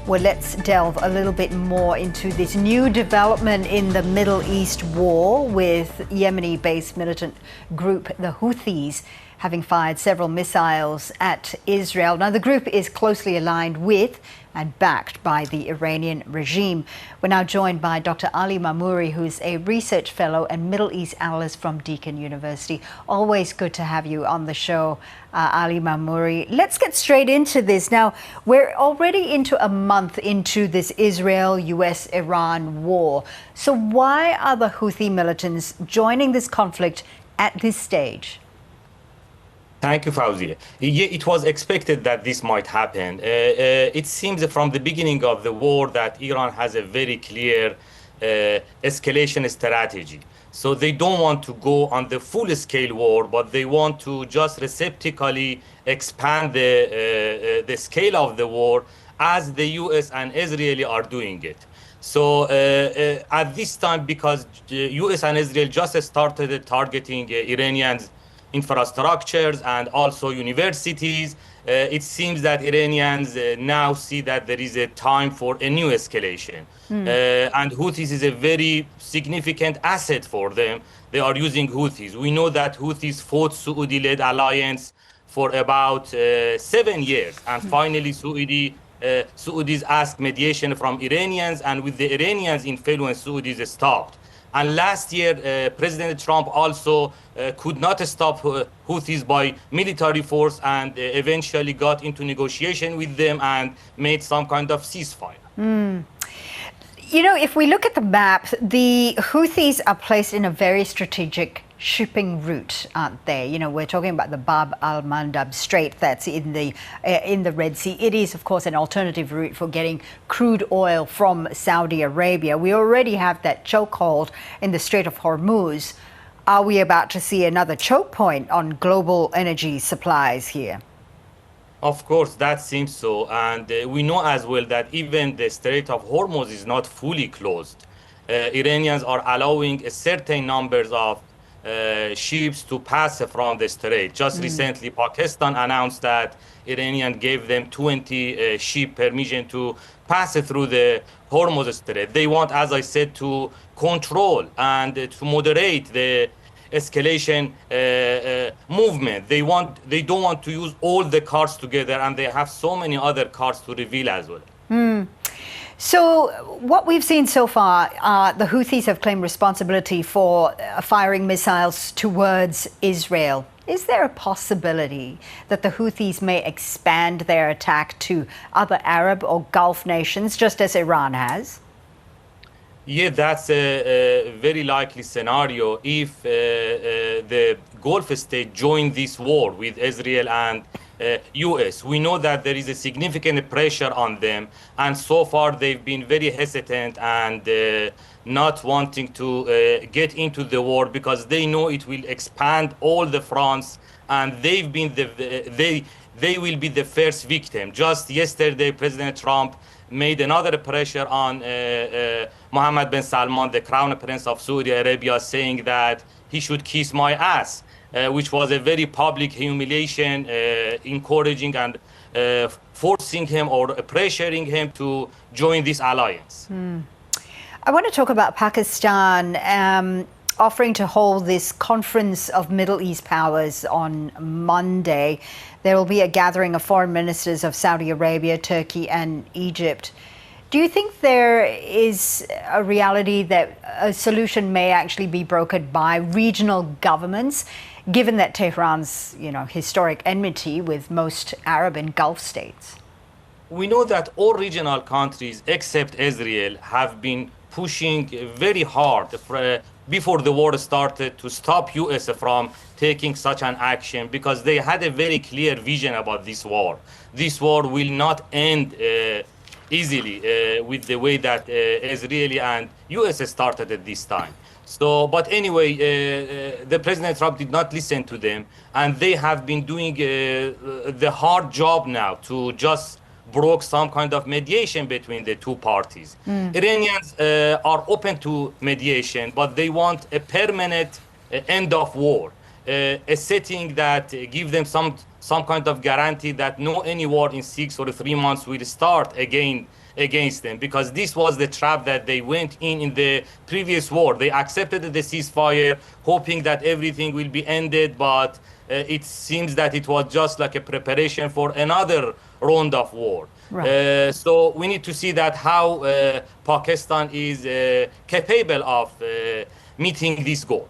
Well, let's delve a little bit more into this new development in the Middle East war, with Yemeni-based militant group the Houthis having fired several missiles at Israel. Now, the group is closely aligned with and backed by the Iranian regime. We're now joined by Dr. Ali Mamouri, who's a research fellow and Middle East analyst from Deakin University. Always good to have you on the show, Ali Mamouri. Let's get straight into this. Now, we're already into a month into this Israel-US-Iran war. So why are the Houthi militants joining this conflict at this stage? Thank you, Fauzi. Yeah, it was expected that this might happen. It seems from the beginning of the war that Iran has a very clear escalation strategy. So they don't want to go on the full-scale war, but they want to just receptively expand the scale of the war as the US and Israel are doing it. So at this time, because US and Israel just started targeting Iranians infrastructures and also universities, it seems that Iranians now see that there is a time for a new escalation. And Houthis is a very significant asset for them. They are using Houthis. We know that Houthis fought Saudi-led alliance for about 7 years. And finally, Saudis asked mediation from Iranians, and with the Iranians' influence, Saudis stopped. And last year, President Trump also could not stop Houthis by military force and eventually got into negotiation with them and made some kind of ceasefire. You know, if we look at the map, the Houthis are placed in a very strategic shipping route, aren't they? You know, we're talking about the Bab al-Mandab Strait that's in the Red Sea. It is, of course, an alternative route for getting crude oil from Saudi Arabia. We already have that chokehold in the Strait of Hormuz. Are we about to see another choke point on global energy supplies here? Of course, that seems so. And we know as well that even the Strait of Hormuz is not fully closed. Iranians are allowing a certain numbers of ships to pass from the strait. Just recently, Pakistan announced that Iranian gave them 20 ship permission to pass through the Hormuz Strait. They want, as I said, to control and to moderate the escalation movement. They don't want to use all the cards together, and they have so many other cards to reveal as well. So what we've seen so far, the Houthis have claimed responsibility for firing missiles towards Israel. Is there a possibility that the Houthis may expand their attack to other Arab or Gulf nations, just as Iran has? Yeah, that's a very likely scenario if the Gulf state join this war with Israel and US. We know that there is a significant pressure on them, and so far they've been very hesitant and not wanting to get into the war because they know it will expand all the fronts, and they've been they will be the first victim. Just yesterday, President Trump made another pressure on Mohammed bin Salman, the Crown Prince of Saudi Arabia, saying that he should kiss my ass. Which was a very public humiliation, encouraging and forcing him or pressuring him to join this alliance. I want to talk about Pakistan offering to hold this conference of Middle East powers on Monday. There will be a gathering of foreign ministers of Saudi Arabia, Turkey and Egypt. Do you think there is a reality that a solution may actually be brokered by regional governments, given that Tehran's, historic enmity with most Arab and Gulf states? We know that all regional countries except Israel have been pushing very hard before the war started to stop US from taking such an action, because they had a very clear vision about this war. This war will not end easily with the way that Israeli and US started at this time. So, but anyway, the President Trump did not listen to them, and they have been doing the hard job now to just broke some kind of mediation between the two parties. Iranians are open to mediation, but they want a permanent end of war, a setting that give them some kind of guarantee that no any war in 6 or 3 months will start again against them, because this was the trap that they went in the previous war. They accepted the ceasefire, hoping that everything will be ended, but it seems that it was just like a preparation for another round of war. Right. So we need to see that how Pakistan is capable of meeting this goal.